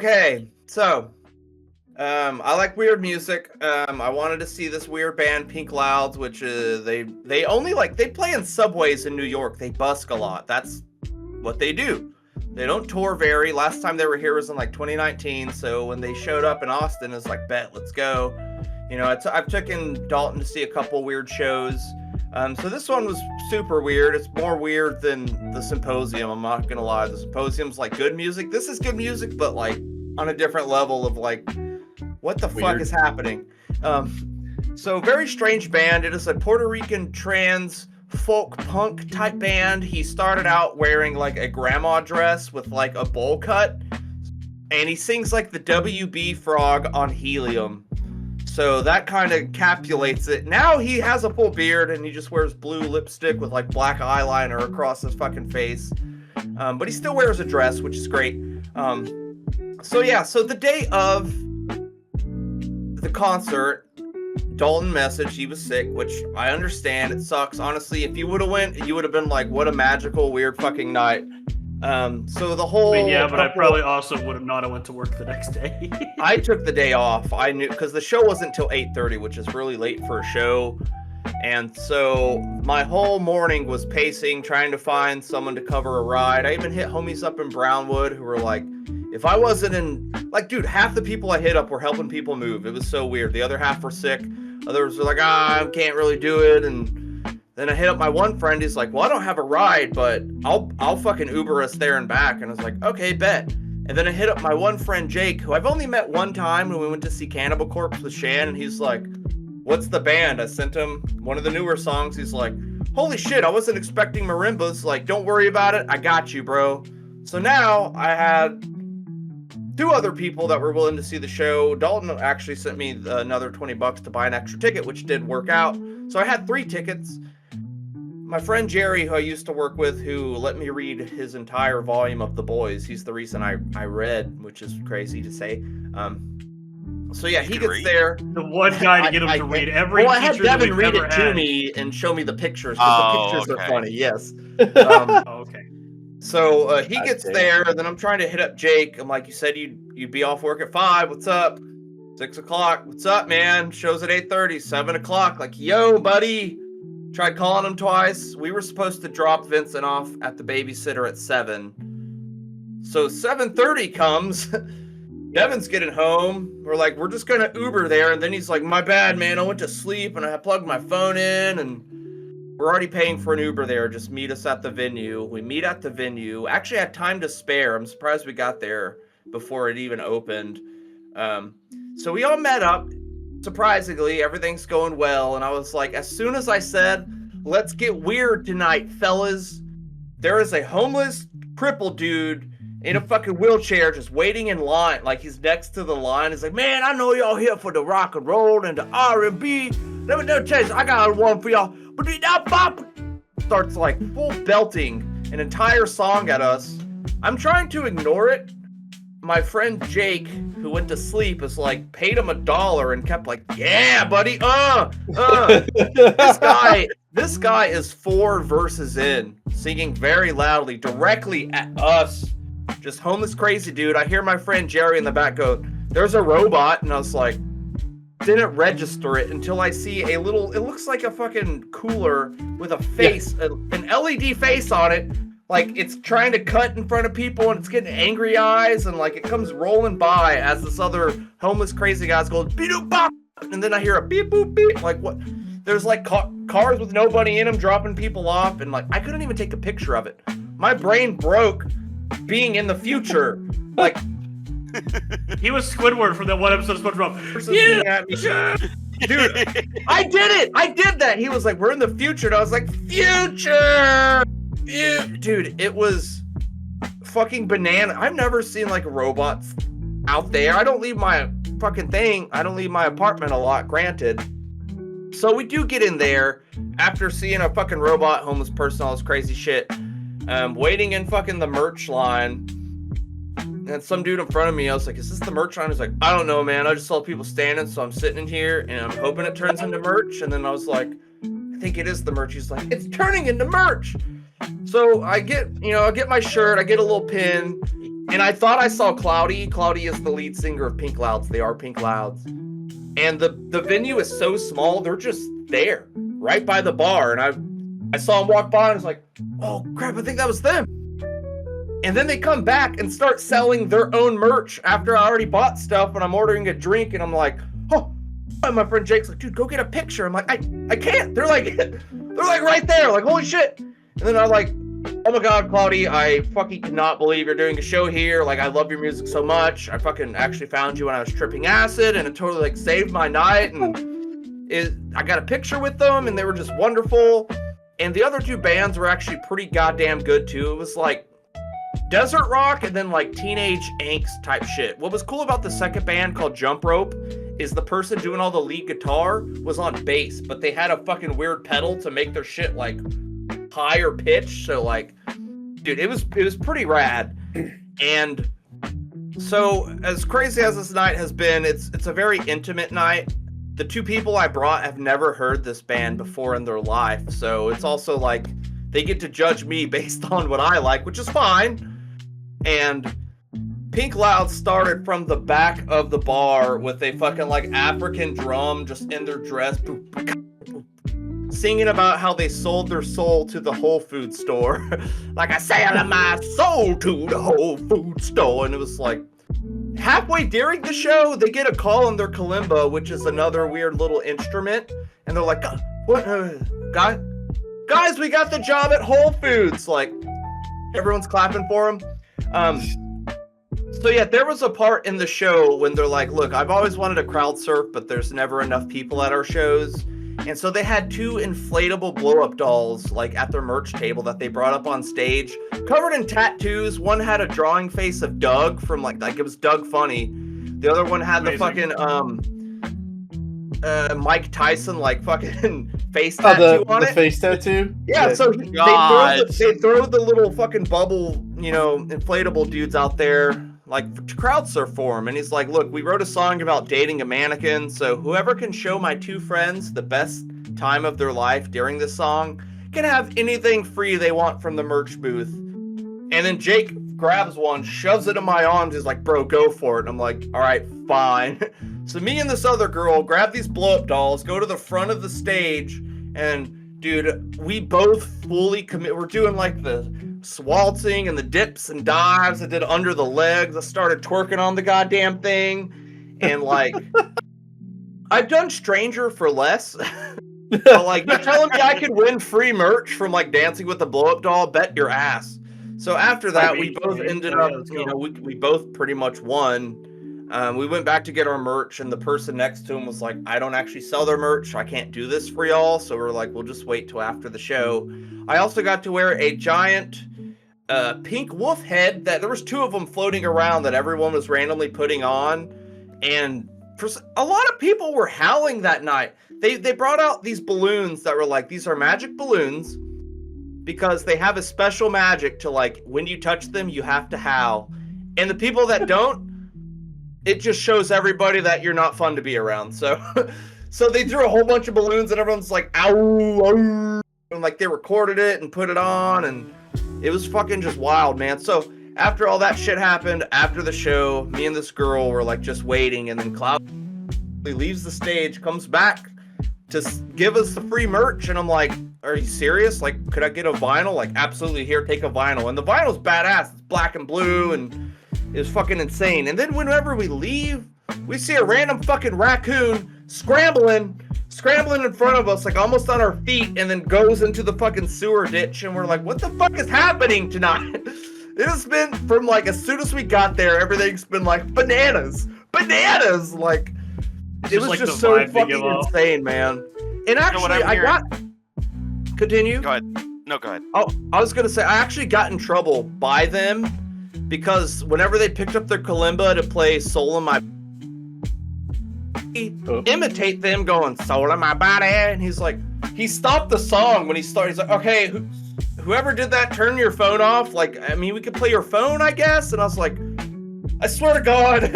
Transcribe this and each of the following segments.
Okay, so I like weird music. I wanted to see this weird band, Pinc Louds, which they only they play in subways in New York. They busk a lot. That's what they do. They don't tour very. Last time they were here was in 2019. So when they showed up in Austin, it's like, bet, let's go. You know, I've taken Dalton to see a couple weird shows. So this one was super weird. It's more weird than the Symposium. I'm not gonna lie. The Symposium's good music. This is good music, but on a different level of what the weird fuck is happening. So very strange band. It is a Puerto Rican trans folk punk type band. He started out wearing a grandma dress with a bowl cut, and he sings the WB Frog on helium. So that kind of encapsulates it. Now he has a full beard and he just wears blue lipstick with black eyeliner across his fucking face. But he still wears a dress, which is great. So the day of the concert, Dalton messaged he was sick, which I understand. It sucks. Honestly, if you would have went, you would have been what a magical, weird fucking night. So the whole... I probably also would have not went to work the next day. I took the day off. I knew, because the show wasn't till 8:30, which is really late for a show. And so my whole morning was pacing, trying to find someone to cover a ride. I even hit homies up in Brownwood who were if I wasn't in... dude, half the people I hit up were helping people move. It was so weird. The other half were sick. Others were I can't really do it. And then I hit up my one friend. He's well, I don't have a ride, but I'll fucking Uber us there and back. And I was okay, bet. And then I hit up my one friend, Jake, who I've only met one time when we went to see Cannibal Corpse with Shan. And he's what's the band? I sent him one of the newer songs. He's holy shit, I wasn't expecting marimbas. Don't worry about it. I got you, bro. So now I had 2 other people that were willing to see the show. Dalton actually sent me another $20 to buy an extra ticket, which did work out. So I had 3 tickets. My friend Jerry, who I used to work with, who let me read his entire volume of The Boys. He's the reason I read, which is crazy to say. So yeah, he gets there. The one guy to get him to read every Well, I had feature Devin that read we've it ever to had. me and show me the pictures, because the pictures are funny, yes. Okay. So he gets there, and then I'm trying to hit up Jake. I'm you said you'd be off work at 5. What's up? 6 o'clock. What's up, man? Show's at 8:30. 7 o'clock. Yo, buddy. Tried calling him twice. We were supposed to drop Vincent off at the babysitter at 7. So 7:30 comes. Devin's getting home. We're we're just going to Uber there. And then he's my bad, man. I went to sleep and I plugged my phone in, and we're already paying for an Uber there. Just meet us at the venue. We meet at the venue. Actually had time to spare. I'm surprised we got there before it even opened. So we all met up. Surprisingly, everything's going well. And I was as soon as I said, let's get weird tonight, fellas, there is a homeless, crippled dude in a fucking wheelchair just waiting in line. He's next to the line. He's man, I know y'all here for the rock and roll and the R&B. Let me tell you, I got one for y'all. Starts full belting an entire song at us. I'm trying to ignore it. My friend Jake, who went to sleep, is paid him $1 and kept yeah, buddy, This guy is 4 verses in, singing very loudly, directly at us. Just homeless crazy dude. I hear my friend Jerry in the back go, there's a robot, and I was didn't register it until I see a little, it looks like a fucking cooler with a face, an LED face on it. It's trying to cut in front of people, and it's getting angry eyes, and it comes rolling by as this other homeless crazy guy's going beep doop bop, and then I hear a beep boop beep. What? There's cars with nobody in them dropping people off, and I couldn't even take a picture of it. My brain broke being in the future. He was Squidward from that one episode of SpongeBob. Dude, I did it! I did that! He was we're in the future, and I was future! Dude, it was fucking banana. I've never seen robots out there. I don't leave my fucking thing. I don't leave my apartment a lot, granted. So we do get in there after seeing a fucking robot, homeless person, all this crazy shit. Waiting in fucking the merch line. And some dude in front of me, I was is this the merch line? He's I don't know, man. I just saw people standing, so I'm sitting in here, and I'm hoping it turns into merch. And then I was I think it is the merch. He's it's turning into merch. So I get my shirt, I get a little pin. And I thought I saw Cloudy. Cloudy is the lead singer of Pinc Louds. They are Pinc Louds. And the venue is so small, they're just there, right by the bar. And I saw them walk by and I was like, oh crap, I think that was them. And then they come back and start selling their own merch after I already bought stuff and I'm ordering a drink and I'm like, oh, and my friend Jake's like, dude, go get a picture. I'm like, I can't. They're like right there, like, holy shit. And then I'm like, oh my God, Cloudy, I fucking cannot believe you're doing a show here. Like, I love your music so much. I fucking actually found you when I was tripping acid and it totally like saved my night. And I got a picture with them and they were just wonderful. And the other two bands were actually pretty goddamn good too. It was like desert rock and then like teenage angst type shit. What was cool about the second band called Jump Rope is the person doing all the lead guitar was on bass, but they had a fucking weird pedal to make their shit like higher pitch. So like, dude, it was pretty rad. And so as crazy as this night has been, it's a very intimate night. The two people I brought have never heard this band before in their life. So it's also like they get to judge me based on what I like, which is fine. And Pinc Louds started from the back of the bar with a fucking like African drum just in their dress, singing about how they sold their soul to the Whole Food store. Like, I sell my soul to the Whole Food store. And it was like halfway during the show, they get a call on their kalimba, which is another weird little instrument. And they're like, what, guys, we got the job at Whole Foods. Like, everyone's clapping for them. So yeah, there was a part in the show when they're like, look, I've always wanted to crowd surf, but there's never enough people at our shows. And so they had two inflatable blow-up dolls like at their merch table that they brought up on stage, covered in tattoos. One had a drawing face of Doug from like it was Doug Funny. The other one had Amazing. the fucking Mike Tyson like fucking face tattoo on the it. face tattoo? Yeah, so they throw the little fucking bubble, inflatable dudes out there like to crowd surf for him. And he's like, look, we wrote a song about dating a mannequin, so whoever can show my two friends the best time of their life during this song can have anything free they want from the merch booth. And then Jake grabs one, shoves it in my arms, he's like, bro, go for it. And I'm like, all right, fine. So me and this other girl grab these blow-up dolls, go to the front of the stage, and dude, we both fully commit. We're doing like the swaltzing and the dips and dives. I did under the legs. I started twerking on the goddamn thing. And like, I've done Stranger for less. But like, you're telling me I could win free merch from like Dancing with the Blow-Up Doll? Bet your ass. So after that, we both ended up, we both pretty much won. We went back to get our merch, and the person next to him was like, I don't actually sell their merch. I can't do this for y'all. So we're like, we'll just wait till after the show. I also got to wear a giant pink wolf head that there was two of them floating around that everyone was randomly putting on. And a lot of people were howling that night. They brought out these balloons that were like, these are magic balloons because they have a special magic to like, when you touch them, you have to howl. And the people that don't, it just shows everybody that you're not fun to be around. So they threw a whole bunch of balloons and everyone's like, ow, ow. And like they recorded it and put it on, and it was fucking just wild, man. So after all that shit happened, after the show, me and this girl were like just waiting, and then Cloud leaves the stage, comes back to give us the free merch, and I'm like, are you serious? Like, could I get a vinyl? Like, absolutely, here, take a vinyl. And the vinyl's badass. It's black and blue, and it was fucking insane. And then whenever we leave, we see a random fucking raccoon scrambling in front of us, like almost on our feet, and then goes into the fucking sewer ditch. And we're like, what the fuck is happening tonight? It has been from like, as soon as we got there, everything's been like bananas. Like, it was like just so fucking insane, man. And actually, Continue? Go ahead. No, go ahead. Oh, I was gonna say, I actually got in trouble by them because whenever they picked up their kalimba to play Soul in My imitate them going, Soul in My Body, and he's like, he stopped the song when he started. He's like, okay, whoever did that, turn your phone off. Like, I mean, we could play your phone, I guess. And I was like, I swear to God,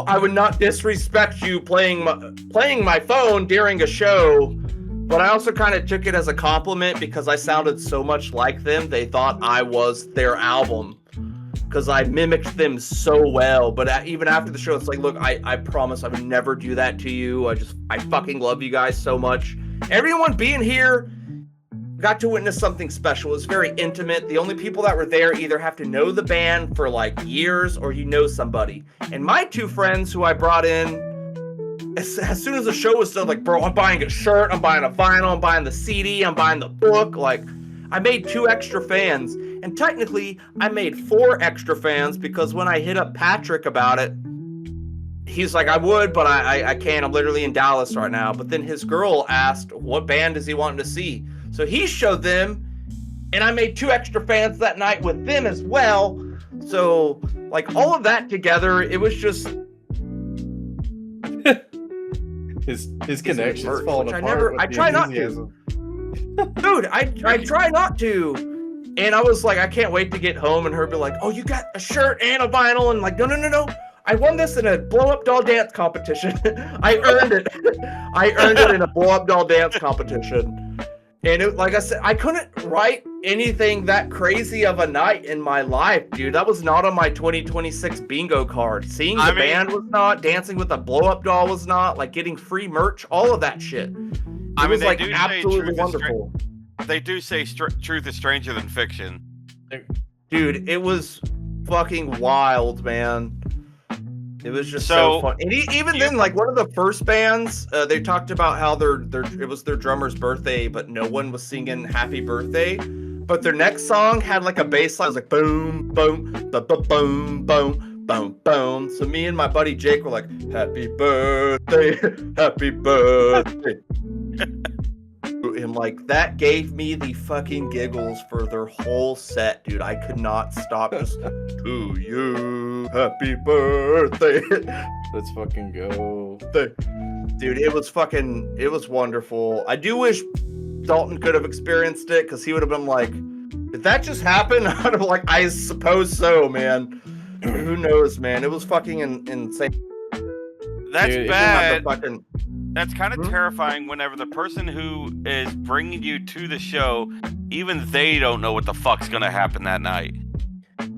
I would not disrespect you playing my phone during a show. But I also kind of took it as a compliment because I sounded so much like them. They thought I was their album. because I mimicked them so well. But even after the show, it's like, look, I promise I would never do that to you. I fucking love you guys so much. Everyone being here got to witness something special. It was very intimate. The only people that were there either have to know the band for like years or you know somebody. And my two friends who I brought in, as soon as the show was done, like, bro, I'm buying a shirt, I'm buying a vinyl, I'm buying the CD, I'm buying the book. Like, I made 2 extra fans. And technically, I made 4 extra fans because when I hit up Patrick about it, he's like, I would, but I can't. I'm literally in Dallas right now. But then his girl asked, what band does he want to see? So he showed them, and I made 2 extra fans that night with them as well. So, like, all of that together, it was just... his connections falling apart. I try not to. Dude, I try not to. And I was like, I can't wait to get home and her be like, oh, you got a shirt and a vinyl. And like, no. I won this in a blow-up doll dance competition. I earned it. I earned it in a blow-up doll dance competition. And it, like I said, I couldn't write anything that crazy of a night in my life, dude. That was not on my 2026 bingo card. Seeing the band was not. Dancing with a blow-up doll was not. Like, getting free merch, all of that shit. It was like absolutely wonderful. They do say truth is stranger than fiction. Dude, it was fucking wild, man. It was just so fun. And even then, like, one of the first bands, they talked about how it was their drummer's birthday, but no one was singing happy birthday. But their next song had like a bass line. It was like boom, boom, boom, boom, boom, boom. So me and my buddy Jake were like, happy birthday, happy birthday. And like, that gave me the fucking giggles for their whole set, dude. I could not stop. Just to you, happy birthday. Let's fucking go. Dude, it was wonderful. I do wish Dalton could have experienced it, because he would have been like, did that just happen? I'd have like, I suppose so, man. Who knows, man? It was fucking insane. That's dude, bad. That's kind of terrifying whenever the person who is bringing you to the show, even they don't know what the fuck's gonna happen that night.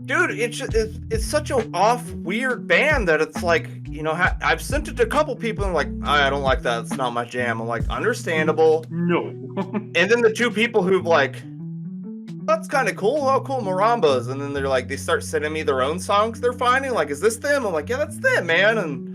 Dude, it's such an off, weird band that it's like, you know, I've sent it to a couple people and like, I don't like that. It's not my jam. I'm like, understandable. No. And then the 2 people who've like, that's kind of cool. Oh, cool, Marambas. And then they're like, they start sending me their own songs they're finding. Like, is this them? I'm like, yeah, that's them, man. And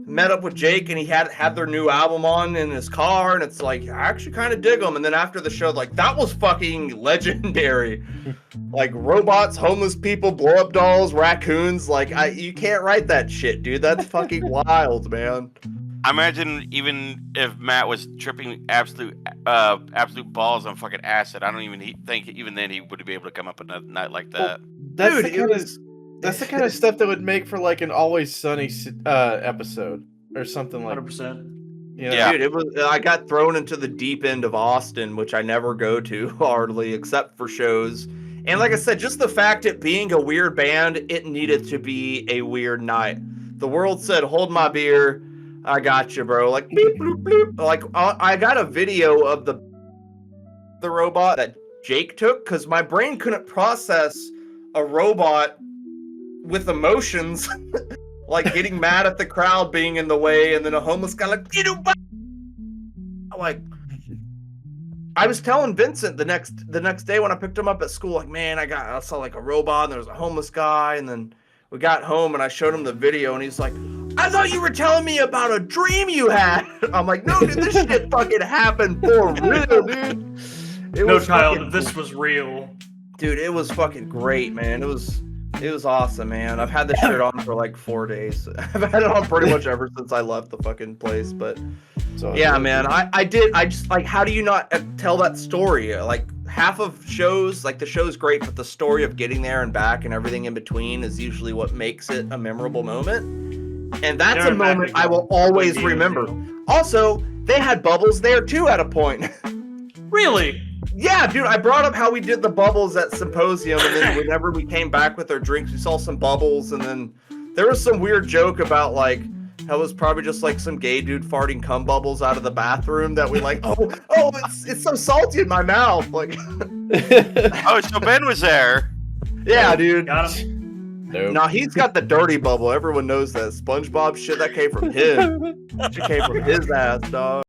met up with Jake, and he had their new album on in his car, and it's like, I actually kind of dig them. And then after the show, like, that was fucking legendary. Like, robots, homeless people, blow-up dolls, raccoons. Like, you can't write that shit, dude. That's fucking wild, man. I imagine even if Matt was tripping absolute balls on fucking acid, I don't even think even then he would be able to come up with a night like that. Well, that's the kind of stuff that would make for like an Always Sunny episode or something like 100%. You know? Yeah, dude, it was. I got thrown into the deep end of Austin, which I never go to hardly, except for shows. And like I said, just the fact it being a weird band, it needed to be a weird night. The world said, "Hold my beer, I got you, bro." Like, beep, bloop, bloop. Like, I got a video of the robot that Jake took, because my brain couldn't process a robot with emotions, like getting mad at the crowd being in the way, and then a homeless guy like, I was telling Vincent the next day when I picked him up at school, like, man, I saw like a robot and there was a homeless guy, and then we got home and I showed him the video and he's like, I thought you were telling me about a dream you had. I'm like, no, dude, this shit fucking happened for real, dude. This was real. Dude, it was fucking great, man. It was awesome, man. I've had this shirt on for like 4 days. I've had it on pretty much ever since I left the fucking place. But yeah, man, I just like, how do you not tell that story? Like, half of shows, like, the show's great, but the story of getting there and back and everything in between is usually what makes it a memorable moment. And that's a moment I will always remember. Also, they had bubbles there too at a point. Really? Yeah, dude, I brought up how we did the bubbles at Symposium, and then whenever we came back with our drinks, we saw some bubbles, and then there was some weird joke about, like, how it was probably just, like, some gay dude farting cum bubbles out of the bathroom that we, like, oh, it's so salty in my mouth, like. Oh, so Ben was there. Yeah, dude. Got him. Nope. No, he's got the dirty bubble. Everyone knows that. SpongeBob shit that came from him. Shit came from his ass, dog.